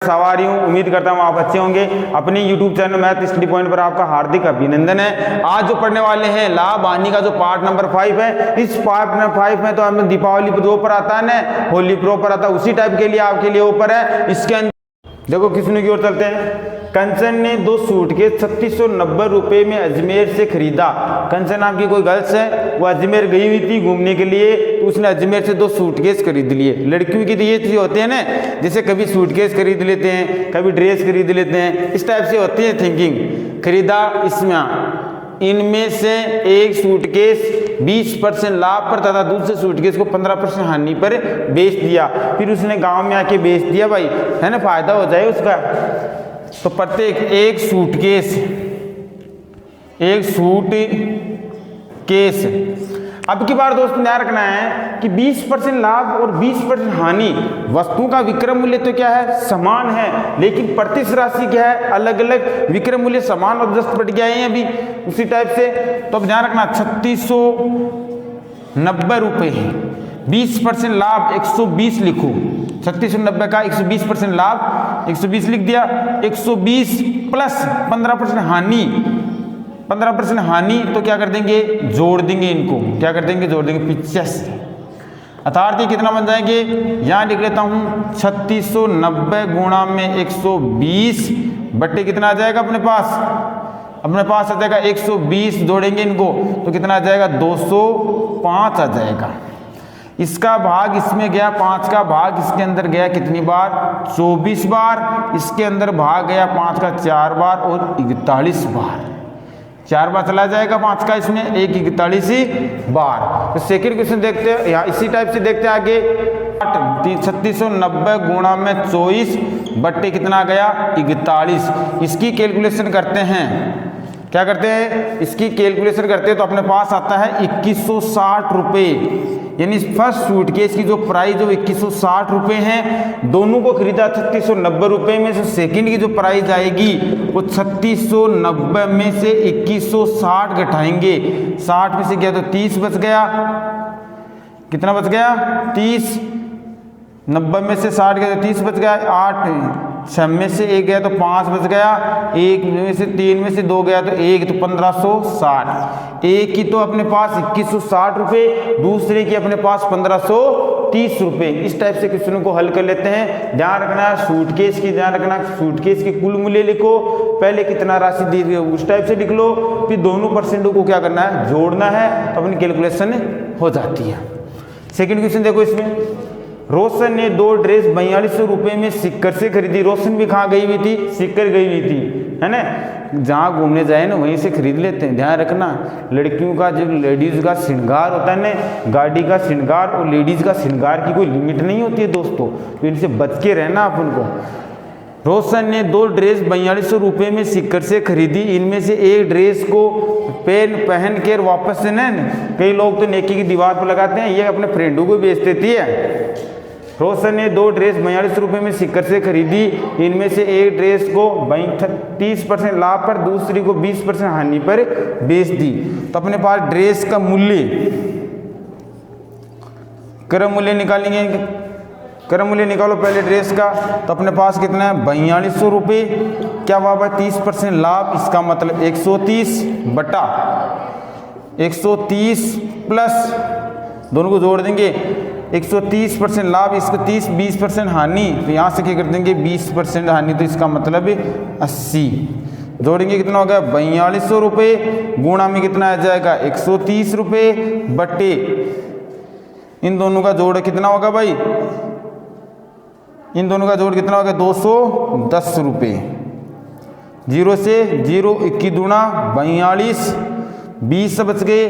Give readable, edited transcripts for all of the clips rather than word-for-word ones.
सवारी हूँ, उम्मीद करता हूँ आप अच्छे होंगे। अपने YouTube channel math study point पर आपका हार्दिक अभिनंदन है। आज जो पढ़ने वाले हैं लाभ हानि का जो पार्ट नंबर 5 है, इस पार्ट नंबर 5 में तो हमें दीपावली पर जो ऊपर आता है ना, होली प्रो पर आता है, उसी टाइप के लिए आपके लिए ऊपर है। इसके अंदर देखो किसने की ओर चलते हैं। कंचन ने 2 सूटकेस 3690 रुपए में अजमेर से खरीदा। कंचन नाम की कोई गर्ल्स है, वो अजमेर गई हुई थी घूमने के लिए, तो उसने अजमेर से 2 सूटकेस खरीद लिए। लड़कियों की तो ये चीज होते हैं ना, जैसे कभी सूटकेस खरीद लेते हैं, कभी ड्रेस खरीद लेते हैं, इस टाइप से होती है थिंकिंग। खरीदा इसमें इनमें से एक सूटकेस 20% लाभ पर तथा दूसरे सूटकेस को 15% हानि पर बेच दिया। फिर उसने गांव में आके बेच दिया भाई, है ना, फायदा हो जाए उसका। तो प्रत्येक एक सूटकेस अब की बार दोस्तों ध्यान रखना है कि 20% लाभ और 20% हानि, वस्तु का विक्रय मूल्य तो क्या है, समान है, लेकिन प्रतिशत राशि क्या है, अलग अलग। विक्रय मूल्य समान और जस्ट बढ़ गया है अभी उसी टाइप से। तो अब ध्यान रखना 3690 रुपए है, 20% लाभ 120 लिखो। 3690 का 120% लाभ 120 लिख दिया, 120 प्लस 15% हानि, 15% हानि, तो क्या कर देंगे, जोड़ देंगे इनको, क्या कर देंगे, जोड़ देंगे 85। अर्थात कितना बन जाएंगे, यहाँ लिख लेता हूँ 3690 गुणा में 120 बट्टे कितना आ जाएगा अपने पास आ जाएगा 120, जोड़ेंगे इनको तो कितना आ जाएगा 205 आ जाएगा। इसका भाग इसमें गया, 5 का भाग इसके अंदर गया कितनी बार, 24 बार। इसके अंदर भाग गया 5 का 4 बार और 41 बार, 4 बार चला जाएगा 5 का इसमें, 41 बार। तो सेकंड क्वेश्चन देखते हैं, यहाँ इसी टाइप से देखते हैं आगे। 3690 गुणा में 24 बट्टे कितना आ गया 41। इसकी कैलकुलेशन करते हैं, क्या करते हैं, इसकी कैलकुलेशन करते हैं तो अपने पास आता है 2160 रुपये। यानी फर्स्ट सूटकेस की जो प्राइस जो 2160 रुपये है, दोनों को खरीदा 3690 रुपये में से सेकंड की जो प्राइस आएगी वो 3690 में से 2160 घटाएंगे। 60 में से गया तो 30 बच गया, कितना बच गया 30, 90 में से 60 गया तो 30 बच गया, 8 6 में से 1 गया तो 5 बच गया, 1 में से 3 में से 2 गया तो 1, तो 1560। एक की तो अपने पास 2160 रुपये, दूसरे की अपने पास 1530 रुपये। इस टाइप से क्वेश्चनों को हल कर लेते हैं। ध्यान रखना सूटकेस की, ध्यान रखना सूटकेस की कुल मूल्य लिखो, पहले कितना राशि दी गई उस टाइप से लिख लो, फिर दोनों परसेंटों को क्या करना है, जोड़ना है, तो अपनी कैलकुलेशन हो जाती है। सेकेंड क्वेश्चन देखो, इसमें रोशन ने 2 ड्रेस 4200 रुपये में सिक्कर से खरीदी। रोशन भी कहाँ गई हुई थी, सिक्कर गई हुई थी, है ना, जहाँ घूमने जाए ना वहीं से खरीद लेते हैं। ध्यान रखना लड़कियों का जो लेडीज़ का श्रृंगार होता है ना, गाड़ी का श्रृंगार और लेडीज़ का श्रृंगार की कोई लिमिट नहीं होती है दोस्तों, तो इनसे बच के रहना आप उनको। रोशन ने 2 ड्रेस 4200 रुपये में सिक्कर से खरीदी। इनमें से एक ड्रेस को पहन कर वापस से न, कई लोग तो नेकी की दीवार पर लगाते हैं, ये अपने फ्रेंडों को बेच देती है। रोशन ने 2 ड्रेस 4200 रुपये में सिक्कर से खरीदी। इनमें से एक ड्रेस को 30% लाभ पर, दूसरी को 20% हानि पर बेच दी। तो अपने पास ड्रेस का मूल्य, क्रम मूल्य निकालेंगे, क्रम मूल्य निकालो पहले ड्रेस का, तो अपने पास कितना है 4200 रुपये। क्या हुआ भाई 30% लाभ, इसका मतलब 130 बटा 130 प्लस, दोनों को जोड़ देंगे 130% लाभ, इसको 30, 20% हानि, तो यहाँ से क्या कर देंगे 20% हानि, तो इसका मतलब 80। जोड़ेंगे कितना हो गया 4200 रुपये, गुणा में कितना आ जाएगा 130 रुपये, बट्टे इन दोनों का जोड़ कितना होगा भाई, इन दोनों का जोड़ कितना होगा 210 रुपये। 0 से 0, 21 दूना 42, 20 बच गए,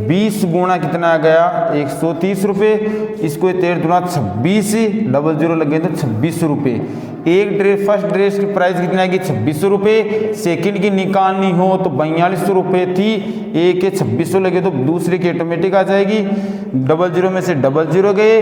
20 गुणा कितना आ गया 130 रुपये, इसको 13 दूना 26, डबल 0 लग गए तो 2600 रुपये। एक ड्रेस, फर्स्ट ड्रेस की प्राइस कितनी आएगी 2600 रुपये, सेकेंड की निकालनी हो तो 4200 रुपये थी, एक के 2600 लगे तो दूसरे की ऑटोमेटिक आ जाएगी। डबल 0 में से डबल 0 गए,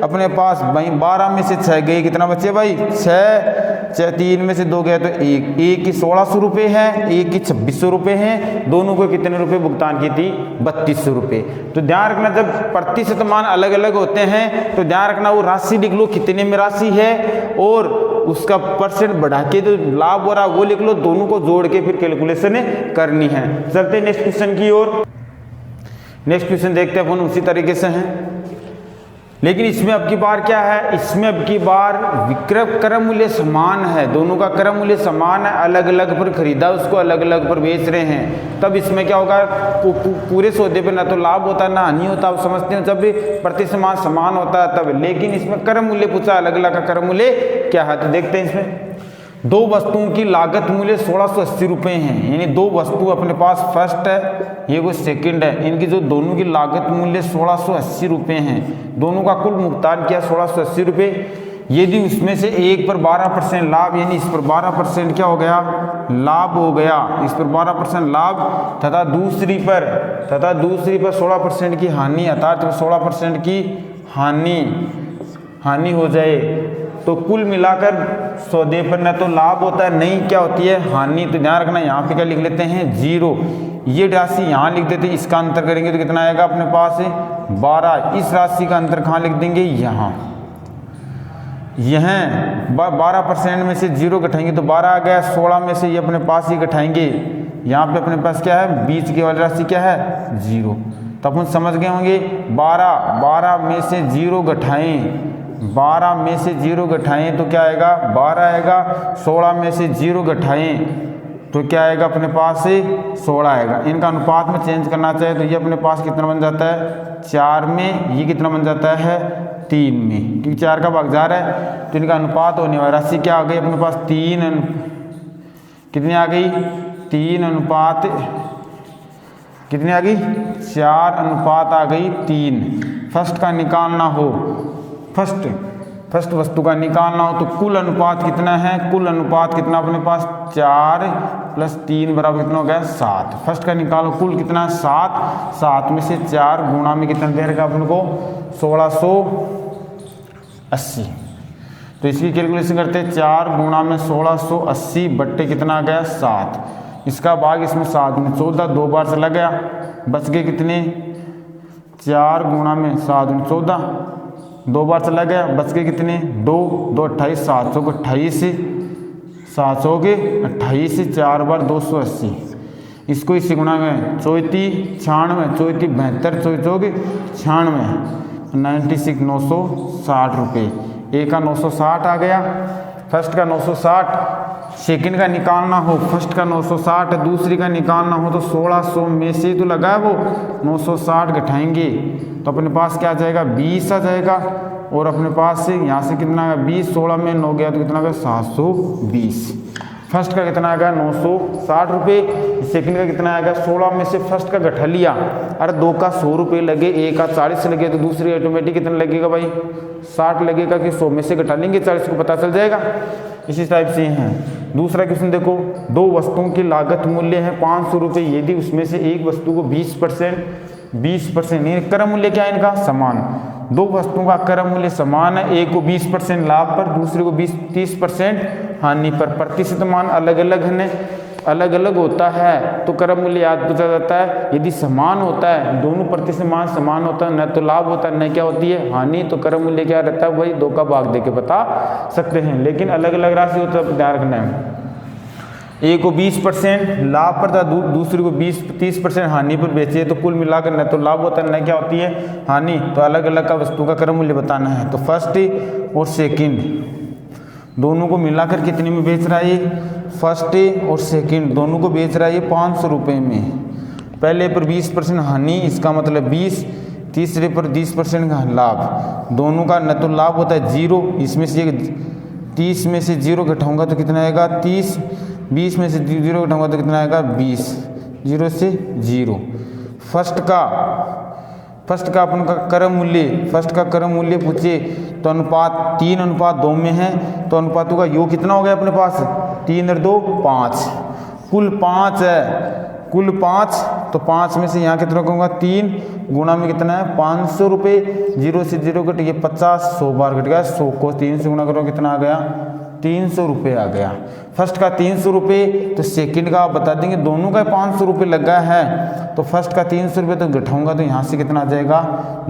अपने पास 12 में से 6 गए, कितना बचे भाई 6, 3 में से 2 गया तो 1, एक की 1600 रुपये है, एक की 2600 रुपये है, दोनों को कितने रुपए भुगतान की थी 3200 रुपये। तो ध्यान रखना जब प्रतिशत मान अलग अलग होते हैं तो ध्यान रखना वो राशि लिख लो कितने में राशि है और उसका परसेंट बढ़ा के जो लाभ हो रहा है वो लिख लो, दोनों को जोड़ के फिर कैलकुलेशन करनी है। चलते हैं नेक्स्ट क्वेश्चन की ओर। नेक्स्ट क्वेश्चन देखते हैं अपन उसी तरीके से हैं, लेकिन इसमें अब की बार क्या है, इसमें अब की बार विक्रय क्रय मूल्य समान है, दोनों का क्रय मूल्य समान है, अलग अलग पर खरीदा उसको अलग अलग पर बेच रहे हैं। तब इसमें क्या होगा, पूरे सौदे पे ना तो लाभ होता है ना हानि होता, आप समझते हो, जब भी प्रतिसमान समान होता है तब। लेकिन इसमें क्रय मूल्य पूछा, अलग अलग का क्रय मूल्य क्या है, तो देखते हैं। इसमें दो वस्तुओं की लागत मूल्य 1680 रुपये हैं, यानी दो वस्तु अपने पास फर्स्ट है, ये वो सेकंड है, इनकी जो दोनों की लागत मूल्य 1680 रुपये हैं, दोनों का कुल भुगतान किया 1680 रुपये। यदि उसमें से एक पर 12% लाभ, यानी इस पर 12% क्या हो गया, लाभ हो गया, इस पर 12% लाभ तथा दूसरी पर 16% की हानि, अर्थात 16% की हानि हो जाए, तो कुल मिलाकर सौदे पर न तो लाभ होता है नहीं क्या होती है, हानि। तो ध्यान रखना, यहाँ पे क्या लिख लेते हैं, 0। ये राशि यहाँ लिख देते हैं, इसका अंतर करेंगे तो कितना आएगा अपने पास 12। इस राशि का अंतर कहाँ लिख देंगे, यहाँ 12% में से 0 घटाएंगे तो 12 आ गया, 16 में से ये अपने पास ही घटाएंगे, यहाँ पे अपने पास क्या है, बीच की वाली राशि क्या है, 0। तो अपन समझ गए होंगे, 12 में से 0 घटाएं, 12 में से 0 घटाएं तो क्या आएगा, 12 आएगा। 16 में से 0 घटाएं तो क्या आएगा अपने पास 16 आएगा। इनका अनुपात में चेंज करना चाहे तो ये अपने पास कितना बन जाता है, 4 में, ये कितना बन जाता है, 3 में, क्योंकि 4 का भाग जा रहा है, तो इनका अनुपात होने वाला राशि क्या आ गई अपने पास, 3 कितनी आ गई, 3 अनुपात कितनी आ गई, 4 अनुपात आ गई 3। फर्स्ट का निकालना हो, फर्स्ट वस्तु का निकालना हो तो कुल अनुपात कितना है, कुल अनुपात कितना अपने पास, 4 + 3 बराबर कितना हो गया, 7। फर्स्ट का निकालो, कुल कितना, 7 में से 4 गुणा में कितना दे रखा अपन को, 1680। तो इसकी कैलकुलेशन करते हैं, 4 गुणा में 1680 बट्टे कितना आ गया, 7। इसका भाग इसमें 7 में 14, 2 बार चला गया, बच गए कितने, 4 गुणा में 7 में 14, 2 बार चला गया, बच गए कितने, 2 28, 700 को 28, 700 के 28, 4 बार 280। इसको इसी गुणा में 34 96, 34 72, 34 96, 96 960 रुपये। एक का 960 आ गया, फर्स्ट का 960, सेकंड का निकालना हो, फर्स्ट का 960, दूसरी का निकालना हो तो 1600 में से तो लगा है वो 960 घटाएंगे तो अपने पास क्या आ जाएगा, 20 आ जाएगा। और अपने पास से यहाँ से कितना आएगा, 20, 16 में 9 गया तो कितना आ गया, 720। फर्स्ट का कितना आएगा, 960 रुपये। सेकंड का कितना आएगा, 16 में से फर्स्ट का घटा लिया, अरे 2 का 100 रुपये लगे, एक का 40 लगे तो दूसरी ऑटोमेटिक कितना लगेगा भाई, 60 लगेगा, कि 100 में से घटा लेंगे 40 को पता चल जाएगा। इसी टाइप से हैं। दूसरा क्वेश्चन देखो, दो वस्तुओं की लागत मूल्य है 500 रुपये, यदि उसमें से एक वस्तु को 20% क्रय मूल्य क्या है इनका, समान। दो वस्तुओं का क्रय मूल्य समान है, एक को 20% लाभ पर, दूसरे को 30% हानि पर। प्रतिशत मान अलग अलग होता है तो क्रय मूल्य याद पूछा जाता है। यदि समान होता है, दोनों प्रतिशत मान समान होता है, न तो लाभ होता है न क्या होती है, हानि, तो क्रय मूल्य क्या रहता है, वही 2 का भाग देके बता सकते हैं। लेकिन अलग अलग राशि होता है, ध्यान रखना है। एक को 20% लाभ पर था, दूसरे को 30% हानि पर बेचे तो कुल मिलाकर न तो लाभ होता है न क्या होती है, हानि। तो अलग अलग का वस्तु का क्रय मूल्य बताना है। तो फर्स्ट और सेकंड दोनों को मिलाकर कितने में बेच रहा है ये, फर्स्ट और सेकंड दोनों को बेच रहा है ये 500 रुपये में। पहले पर 20% हानि, इसका मतलब 20, तीसरे पर 30% का लाभ। दोनों का न तो लाभ होता है 0, इसमें से 30 में से 0 घटाऊंगा तो कितना आएगा 30, 20 में से 0 घटाऊंगा तो कितना आएगा 20, 0 से 0। फर्स्ट का अपन का क्रय मूल्य पूछे तो अनुपात 3:2 में है, तो अनुपातों का योग कितना हो गया अपने पास, 3 और 2 5, कुल 5 है, कुल 5। तो 5 में से यहाँ कितना कहूँगा 3 गुणा में कितना है 500 रुपये, 0 से 0 घट गया 50, 100 बार घट गया, 100 को 3 से गुणा करो कितना आ गया 300 रुपये आ गया। फर्स्ट का 300 रुपये, तो सेकंड का आप बता देंगे, दोनों का 500 रुपये लगा है तो फर्स्ट का 300 रुपये तो घटाऊंगा तो यहाँ से कितना आ जाएगा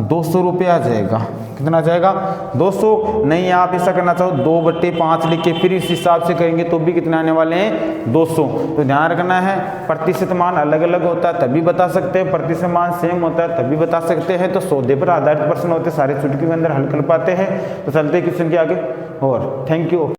200 रुपये आ जाएगा। कितना जाएगा 200। नहीं आप ऐसा करना चाहो 2/5 लिख के फिर इस हिसाब से करेंगे तो भी कितने आने वाले हैं 200। तो ध्यान रखना है प्रतिशत मान अलग अलग होता है तभी बता सकते हैं, प्रतिशत मान सेम होता है तभी बता सकते हैं। तो सौदे पर आधारित प्रश्न होते सारे चुटकी के अंदर हल कर पाते हैं। तो चलते क्वेश्चन के आगे और थैंक यू।